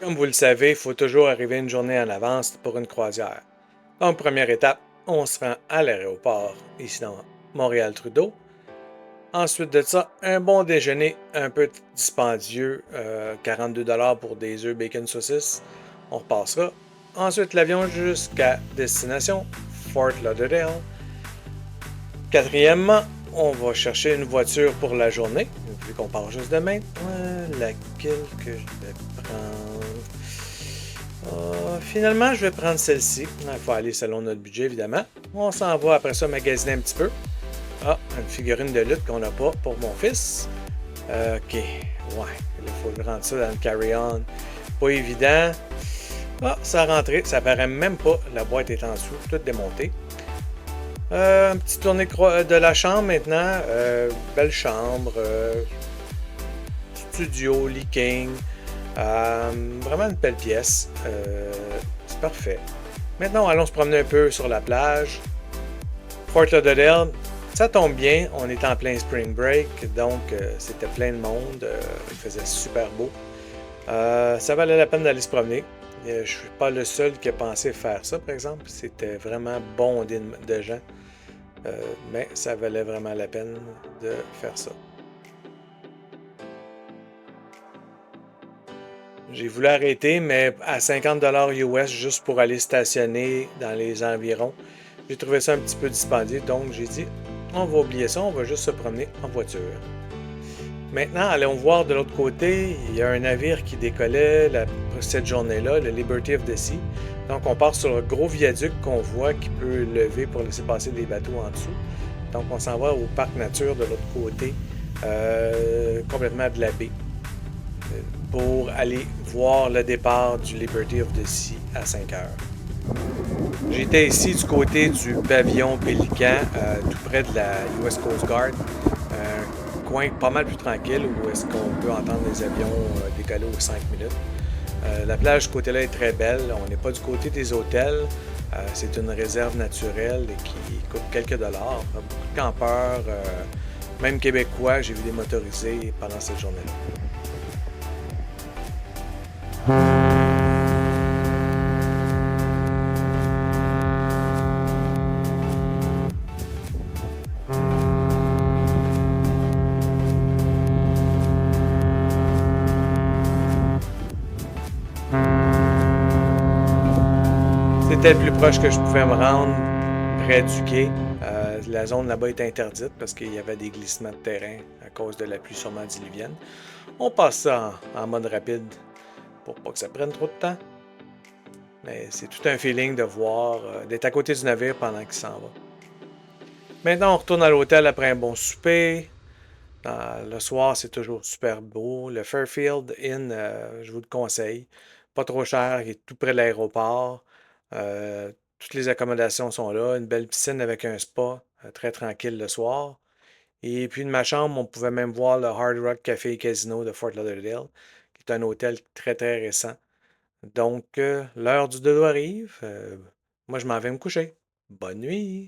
Comme vous le savez, il faut toujours arriver une journée en avance pour une croisière. Donc, première étape, on se rend à l'aéroport, ici dans Montréal-Trudeau. Ensuite de ça, un bon déjeuner un peu dispendieux, 42 $ pour des œufs bacon saucisses. On repassera. Ensuite, l'avion jusqu'à destination, Fort Lauderdale. Quatrièmement, on va chercher une voiture pour la journée, vu qu'on part juste demain. Laquelle que je vais prendre? Finalement, je vais prendre celle-ci. Il faut aller selon notre budget, évidemment. On s'en va après ça magasiner un petit peu. Ah, une figurine de lutte qu'on n'a pas pour mon fils. Ok, ouais, il faut le rendre ça dans le carry-on. Pas évident. Ah, ça a rentré, ça paraît même pas. La boîte est en dessous, toute démontée. Un petit tourné de la chambre maintenant. Belle chambre. Studio, leaking. Vraiment une belle pièce. C'est parfait. Maintenant, allons se promener un peu sur la plage. Fort Lauderdale, ça tombe bien. On est en plein spring break, donc c'était plein de monde. Il faisait super beau. Ça valait la peine d'aller se promener. Je ne suis pas le seul qui a pensé faire ça, par exemple. C'était vraiment bondé de gens. Mais ça valait vraiment la peine de faire ça. J'ai voulu arrêter, mais à 50 $ US juste pour aller stationner dans les environs, j'ai trouvé ça un petit peu dispendieux, donc j'ai dit, on va oublier ça, on va juste se promener en voiture. Maintenant, allons voir de l'autre côté, il y a un navire qui décollait cette journée-là, le Liberty of the Sea. Donc, on part sur le gros viaduc qu'on voit qui peut lever pour laisser passer des bateaux en dessous. Donc, on s'en va au parc nature de l'autre côté, complètement de la baie, pour aller voir le départ du Liberty of the Sea à 5 heures. J'étais ici du côté du pavillon Pélican, tout près de la US Coast Guard. Un coin pas mal plus tranquille où est-ce qu'on peut entendre les avions décoller aux 5 minutes. La plage du côté-là est très belle. On n'est pas du côté des hôtels. C'est une réserve naturelle et qui coûte quelques dollars. Beaucoup de campeurs, même québécois, j'ai vu des motorisés pendant cette journée-là. C'était le plus proche que je pouvais me rendre près du quai. La zone là-bas est interdite parce qu'il y avait des glissements de terrain à cause de la pluie sûrement diluvienne. On passe ça en mode rapide pour pas que ça prenne trop de temps. Mais c'est tout un feeling de voir, d'être à côté du navire pendant qu'il s'en va. Maintenant, on retourne à l'hôtel après un bon souper. Le soir, c'est toujours super beau. Le Fairfield Inn, je vous le conseille. Pas trop cher, il est tout près de l'aéroport. Euh, Toutes les accommodations sont là. Une belle piscine avec un spa, très tranquille le soir. Et puis de ma chambre, on pouvait même voir le Hard Rock Café et Casino de Fort Lauderdale, qui est un hôtel très très récent. Donc, l'heure du dodo arrive. Moi, je m'en vais me coucher. Bonne nuit!